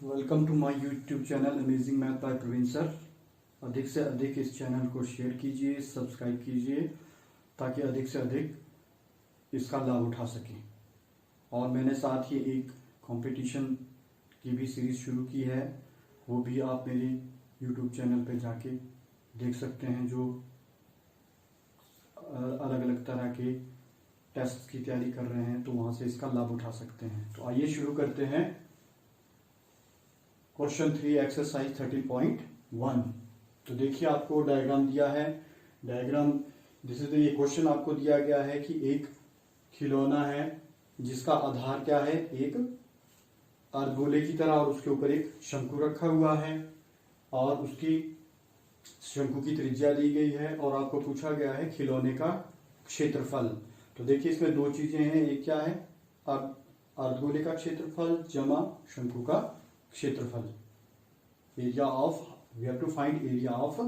Welcome to my YouTube channel amazing math by Praveen sir. अधिक से अधिक इस चैनल को शेयर कीजिए, सब्सक्राइब कीजिए ताकि अधिक से अधिक इसका लाभ उठा सकें। और मैंने साथ ही एक कंपटीशन की भी सीरीज शुरू की है, वो भी आप मेरे यूट्यूब चैनल पे जाके देख सकते हैं, जो अलग अलग तरह के टेस्ट की तैयारी कर रहे हैं, तो वहां से इसका लाभ उठा सकते हैं। तो आइए शुरू करते हैं। Question 3 exercise 13.1। तो देखिए आपको डायग्राम दिया है। डायग्राम जैसे तो ये क्वेश्चन आपको दिया गया है कि एक खिलौना है जिसका आधार क्या है, एक अर्धगोले की तरह, और उसके ऊपर एक शंकु रखा हुआ है और उसकी शंकु की त्रिज्या दी गई है और आपको पूछा गया है खिलौने का क्षेत्रफल। तो देखिए इसमें दो चीजें हैं, एक क्या है अर्धगोले का क्षेत्रफल जमा शंकु का क्षेत्रफल। Area of, we have to find area of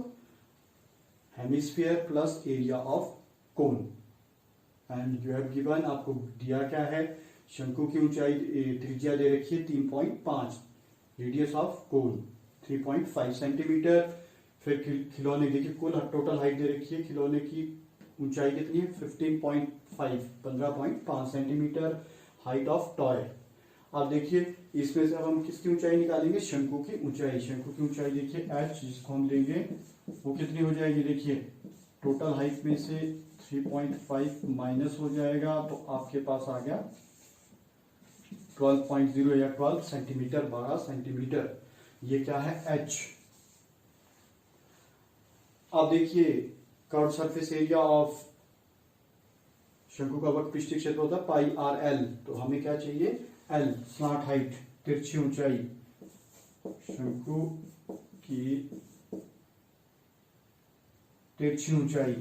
hemisphere plus area of cone. And you have given, आपको दिया क्या है, शंकु की ऊंचाई त्रिज्या दे रखी है 3.5, रेडियस ऑफ कोन 3.5 सेंटीमीटर। फिर खिलौने देखिए कुल टोटल हाइट दे रखी है, खिलौने की ऊंचाई कितनी है 15.5 सेंटीमीटर, हाइट ऑफ टॉय। अब देखिए इसमें से अब हम किसकी ऊंचाई निकालेंगे, शंकु की ऊंचाई। शंकु की ऊंचाई देखिए h, जिसको हम लेंगे वो कितनी हो जाएगी, देखिए टोटल हाइट में से 3.5 माइनस हो जाएगा, तो आपके पास आ गया 12.0 या 12 सेंटीमीटर, 12 सेंटीमीटर। ये क्या है, h। अब देखिए कर्व सरफेस एरिया ऑफ शंकु का वक्र पृष्ठीय क्षेत्र होता है पाई आर एल। तो हमें क्या चाहिए, एल स्लॉट हाइट, तिरछी ऊंचाई, शंकु की तिरछी ऊंचाई,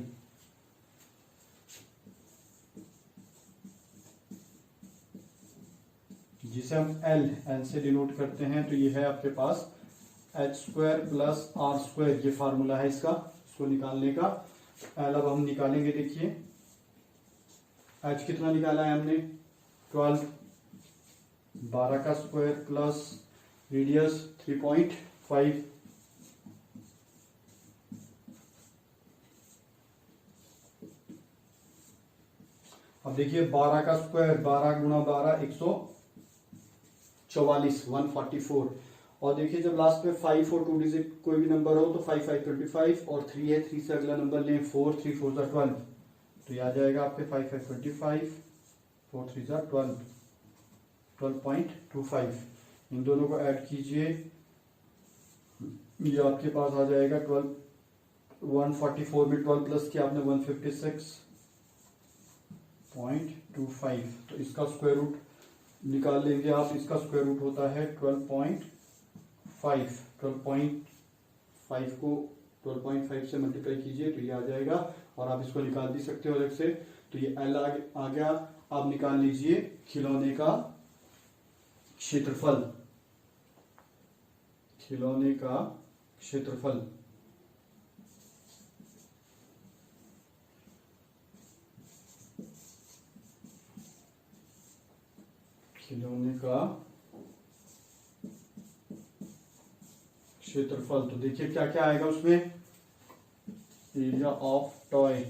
जिसे हम एल से डिनोट करते हैं। तो ये है आपके पास h² प्लस r², ये फार्मूला है इसका, इसको निकालने का। एल अब हम निकालेंगे, देखिए h कितना निकाला है हमने 12, 12 का स्क्वायर प्लस रेडियस 3.5, अब देखिए 12 का स्क्वायर, 12 गुणा 12 144, 144। और देखिए जब लास्ट में 5 और 2 डिजिट कोई भी नंबर हो तो 5 5 25 और 3 है, 3 से अगला नंबर लें 4, 3 4 12, तो यह आ जाएगा आपके 5 5 25, 4 3 12, 12.25। इन दोनों को ऐड कीजिए, ये आपके पास आ जाएगा 12, 144 में 12 प्लस किया आपने 156.25। तो इसका स्क्वायर रूट निकाल लेंगे आप, इसका स्क्वायर रूट होता है 12.5। 12.5 को 12.5 से मल्टीप्लाई कीजिए तो ये आ जाएगा, और आप इसको निकाल भी सकते हो अलग से। तो ये एल आ गया। आप निकाल लीजिए खिलौने का क्षेत्रफल, खिलौने का क्षेत्रफल। खिलौने का क्षेत्रफल, तो देखिए क्या क्या आएगा उसमें, एरिया ऑफ टॉय,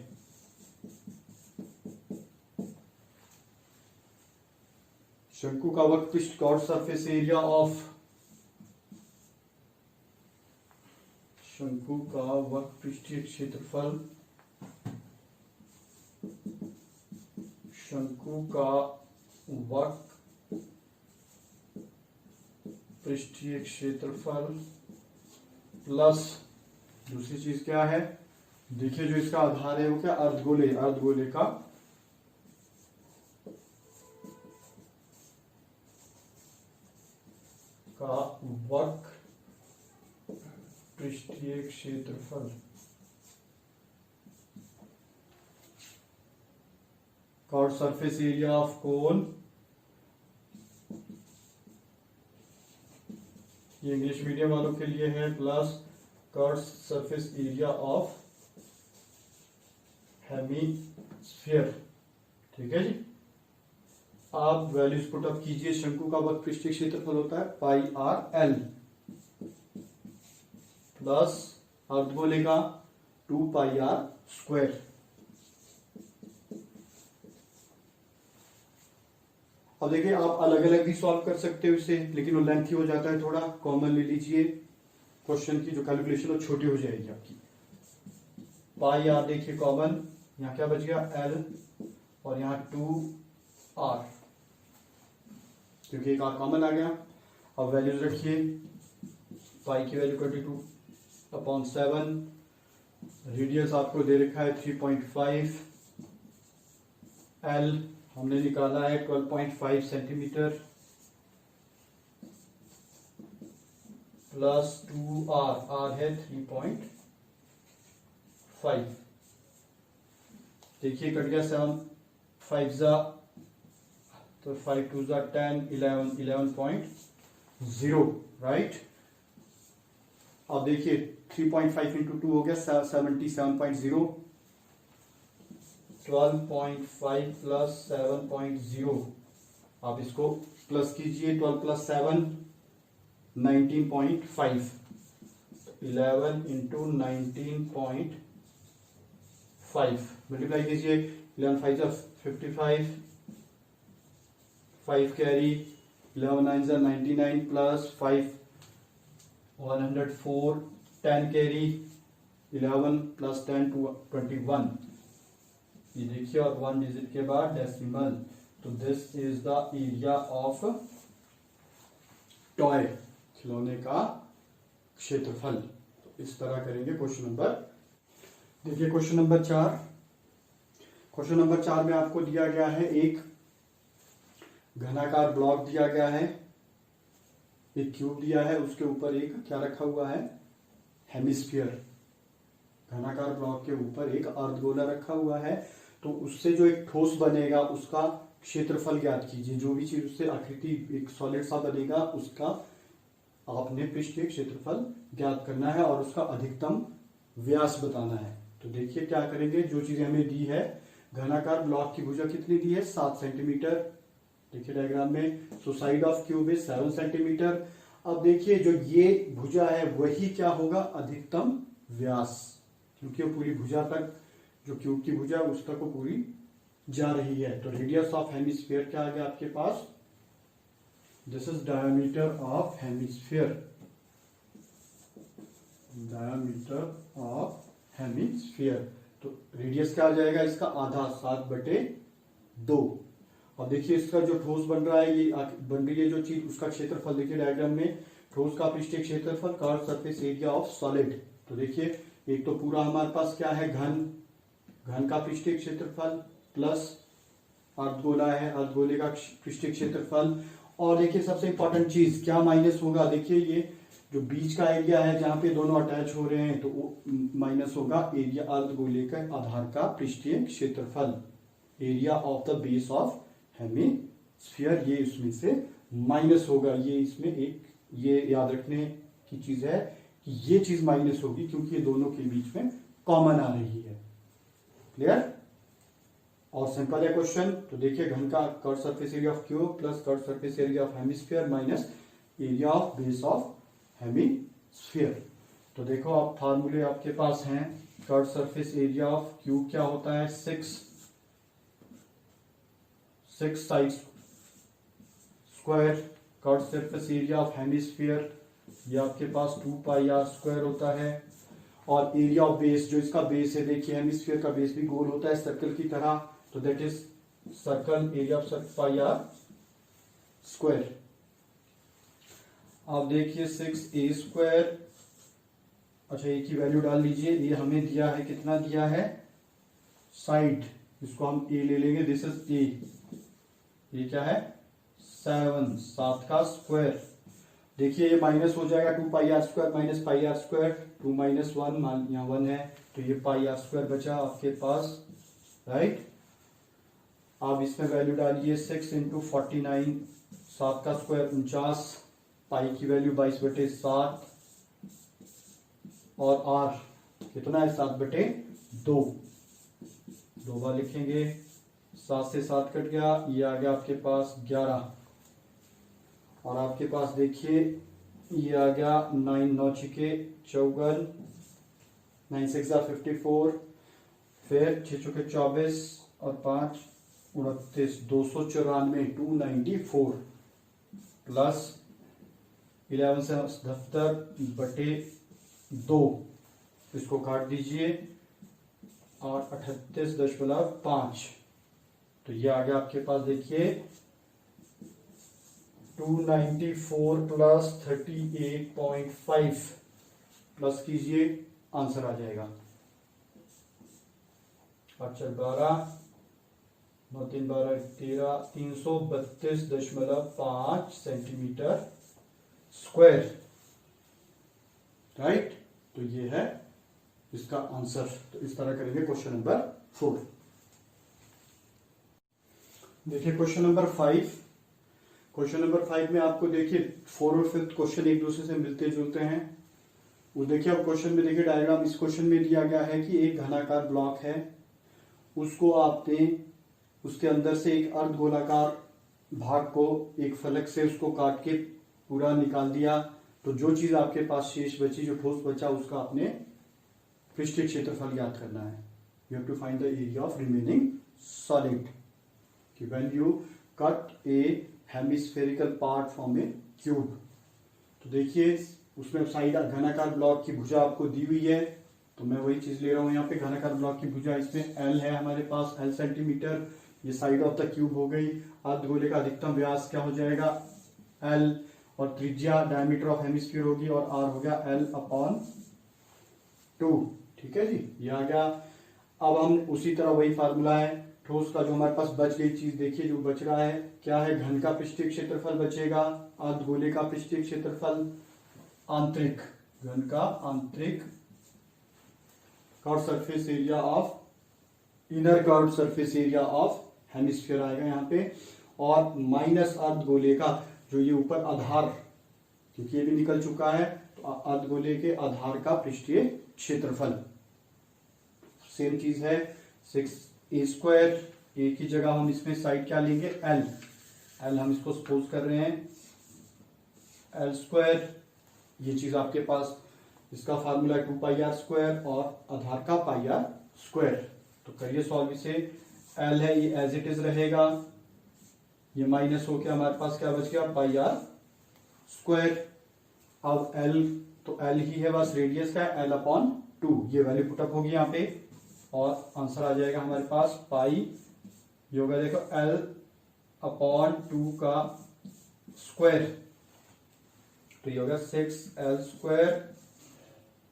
शंकु का वक्र पृष्ठ कर्व सरफेस एरिया ऑफ, शंकु का वक्र पृष्ठीय क्षेत्रफल, शंकु का वक्र पृष्ठीय क्षेत्रफल प्लस दूसरी चीज क्या है, देखिए जो इसका आधार है वो क्या, अर्धगोले, अर्धगोले का वक्र पृष्ठीय क्षेत्रफल। कर्व सरफेस एरिया ऑफ कोन, ये इंग्लिश मीडियम वालों के लिए है, plus curve surface area of hemisphere. ठीक है जी। आप वैल्यूज पुट अप कीजिए। शंकु का वक्र पृष्ठीय क्षेत्रफल होता है पाई आर एल प्लस अर्धगोले का 2 पाई आर स्क्वायर। अब देखिए आप अलग अलग भी सॉल्व कर सकते हो इसे, लेकिन वो लेंथी हो जाता है थोड़ा। कॉमन ले लीजिए, क्वेश्चन की जो कैलकुलेशन वो छोटी हो जाएगी आपकी। पाई आर देखिए कॉमन, यहाँ क्या बच गया एल और यहाँ 2 आर, क्योंकि एक आर कॉमन आ गया। अब वैल्यूज रखिए, पाई की वैल्यू 22/7, रेडियस आपको दे रखा है 3.5, एल हमने निकाला है 12.5 सेंटीमीटर प्लस 2r, आर है 3.5। देखिए कट गया 7 5 जा तो 5 2 जा 10 11 11.0 राइट। अब देखिए 3.5 इंटू 2 हो गया 77.0, 12.5 प्लस 7.0, आप इसको प्लस कीजिए। 12 प्लस 7 19.5, 11 इंटू 19.5 मल्टीप्लाई कीजिए। 11 5 जा 55, 5 कैरी, 11 9 जा 99 प्लस 5 104, 10 कैरी, 11 प्लस 10 21। ये देखिए और 1 डिजिट के बाद डेसिमल, तो this is the area of toy, खिलौने का क्षेत्रफल। तो इस तरह करेंगे क्वेश्चन नंबर। देखिए क्वेश्चन नंबर 4। क्वेश्चन नंबर 4 में आपको दिया गया है एक घनाकार ब्लॉक दिया गया है, एक क्यूब दिया है, उसके ऊपर एक क्या रखा हुआ है, हेमिस्फीयर। घनाकार ब्लॉक के ऊपर एक अर्धगोला रखा हुआ है, तो उससे जो एक ठोस बनेगा उसका क्षेत्रफल ज्ञात कीजिए। जो भी चीज उससे आकृति एक सॉलिड सा बनेगा उसका आपने पृष्ठीय क्षेत्रफल ज्ञात करना है और उसका अधिकतम व्यास बताना है। तो देखिए क्या करेंगे, जो चीजें हमें दी है, घनाकार ब्लॉक की भुजा कितनी दी है 7 सेंटीमीटर। देखिए डायग्राम में, so side of cube is 7 centimetre. अब देखिए जो ये भुजा है वही क्या होगा, अधिकतम व्यास, क्योंकि वो पूरी भुजा तक, जो क्यूब की भुजा उस तक वो पूरी जा रही है। तो रेडियस ऑफ हेमिस्फीयर क्या आ गया आपके पास, this is diameter of hemisphere, diameter of hemisphere. तो रेडियस क्या आ जाएगा इसका, आधा, 7/2। और देखिए इसका जो ठोस बन रहा है, ये बन रही है जो चीज, उसका क्षेत्रफल देखिए डायग्राम में, ठोस का पृष्ठीय क्षेत्रफल, curve surface area of solid. तो देखिए एक तो पूरा हमारे पास क्या है, घन का पृष्ठीय क्षेत्रफल प्लस अर्धगोला है, अर्धगोले का पृष्ठीय क्षेत्रफल। और देखिए सबसे इंपॉर्टेंट चीज क्या माइनस होगा, देखिए ये जो बीच का एरिया है जहां पे दोनों अटैच हो रहे हैं, तो वो माइनस होगा एरिया अर्धगोले का आधार का पृष्ठीय क्षेत्रफल, area of the base of hemisphere, ये इसमें से माइनस होगा। ये इसमें एक ये याद रखने की चीज है कि ये चीज माइनस होगी क्योंकि ये दोनों के बीच में कॉमन आ रही है। क्लियर? और सिंपल है क्वेश्चन। तो देखिए घन का curve surface area of cube plus curve surface area of hemisphere minus area of base of hemisphere. तो देखो आप फार्मूले आपके पास हैं, curve surface area of cube क्या होता है, 6 side square. Curve surface area of hemisphere ये आपके पास 2 पाई आर स्क्वायर होता है। और एरिया ऑफ बेस, जो इसका बेस है, देखिए हेमिस्फीयर का बेस भी गोल होता है सर्कल की तरह, तो that is circle area of circle pi are square. आप देखिए 6a स्क्वायर, अच्छा ए की वैल्यू डाल लीजिए, ये हमें दिया है, कितना दिया है, साइड, इसको हम a ले लेंगे, दिस इज a, ये क्या है 7 का स्क्वायर। देखिए ये माइनस हो जाएगा, 2 pi are square minus pi are square, 2 minus 1, यहाँ 1 है, तो ये पाई आर स्क्वायर बचा आपके पास, राइट। आप इसमें वैल्यू डालिए, 6 इंटू 49, 7 का स्क्वायर 49, पाई की वैल्यू 22/7 और आर कितना है 7/2, 2 बार लिखेंगे 7 से 7 कट गया, ये आ गया आपके पास 11। और आपके पास देखिए ये आ गया 9 9 छिके 54, 9 6 54, फिर 6 चौके 24 और 5 29, 294 294 प्लस 11 से 77 बटे 2, इसको काट दीजिए और 38.5। तो ये आ गया आपके पास देखिए 294 प्लस 38.5 प्लस कीजिए, आंसर आ जाएगा 8 12 9 3 12 13 332.5 सेंटीमीटर स्क्वायर। राइट, तो ये है इसका आंसर। तो इस तरह करेंगे क्वेश्चन नंबर 4। देखिए क्वेश्चन नंबर 5। क्वेश्चन नंबर 5 में आपको देखिए 4 और 5th क्वेश्चन एक दूसरे से मिलते जुलते हैं। वो देखिए अब क्वेश्चन में देखिए डायग्राम इस क्वेश्चन में दिया गया है कि एक घनाकार ब्लॉक है, उसको आपने उसके अंदर से एक अर्धगोलाकार भाग को एक फलक से उसको काट के पूरा निकाल दिया। तो जो चीज आपके पास शेष बची, जो ठोस बचा, उसका आपने पृष्ठीय क्षेत्रफल ज्ञात करना है। You have to find the area of remaining solid कि when you cut a hemispherical part from a cube. तो देखिए उसमें साइड घनाकार ब्लॉक की भुजा आपको दी हुई है, तो मैं वही चीज ले रहा हूं यहाँ पे। घनाकार ब्लॉक की भुजा इसमें एल है हमारे पास, एल सेंटीमीटर। ये साइड ऑफ द क्यूब हो गई। अर्धगोले का अधिकतम व्यास क्या हो जाएगा, एल, और त्रिज्या डायमीटर ऑफ हेमिस्फीयर होगी, और आर हो गया एल अपॉन 2। ठीक है जी, ये आ गया। अब हम उसी तरह वही फार्मूला है ठोस का, जो हमारे पास बच गई चीज देखिए जो बच रहा है क्या है, घन का पृष्ठीय क्षेत्रफल बचेगा, अर्धगोले का पृष्ठीय क्षेत्रफल, आंतरिक घन का आंतरिक curve surface area of, inner curve surface area of hemisphere आएगा यहाँ पे, और माइनस अर्धगोले का जो ये ऊपर आधार, क्योंकि ये भी निकल चुका है, तो अर्धगोले के आधार का पृष्ठीय क्षेत्रफल सेम चीज है 6a²। ए की जगह हम इसमें साइड क्या लेंगे, एल। एल हम इसको सपोज कर रहे हैं l²। ये चीज आपके पास, इसका फार्मूला 2πr² और आधार का πr²। तो करिए सॉल्व इसे। एल है ये एज इट इज रहेगा, ये माइनस होके हमारे पास क्या बच गया, πr²। अब एल तो एल ही है बस, रेडियस का एल अपॉन 2, ये वैल्यू पुटअप होगी यहाँ पे, और आंसर आ जाएगा हमारे पास पाई, ये होगा देखो एल अपॉन 2 का स्क्वायर। तो ये होगा 6l²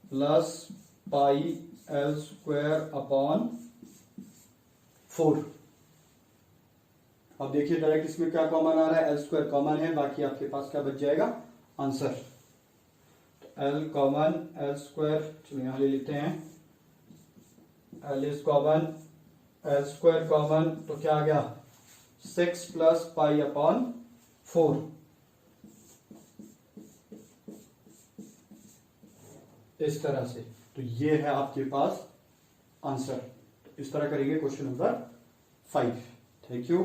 प्लस πl² अपॉन 4। अब देखिए डायरेक्ट इसमें क्या कॉमन आ रहा है, l² कॉमन है, बाकी आपके पास क्या बच जाएगा, आंसर। तो l कॉमन, l², चलो यहां ले लेते हैं, l is common, l² common, तो क्या आ गया 6 प्लस पाई अपॉन 4। इस तरह से, तो ये है आपके पास आंसर। तो इस तरह करेंगे क्वेश्चन नंबर 5। Thank you.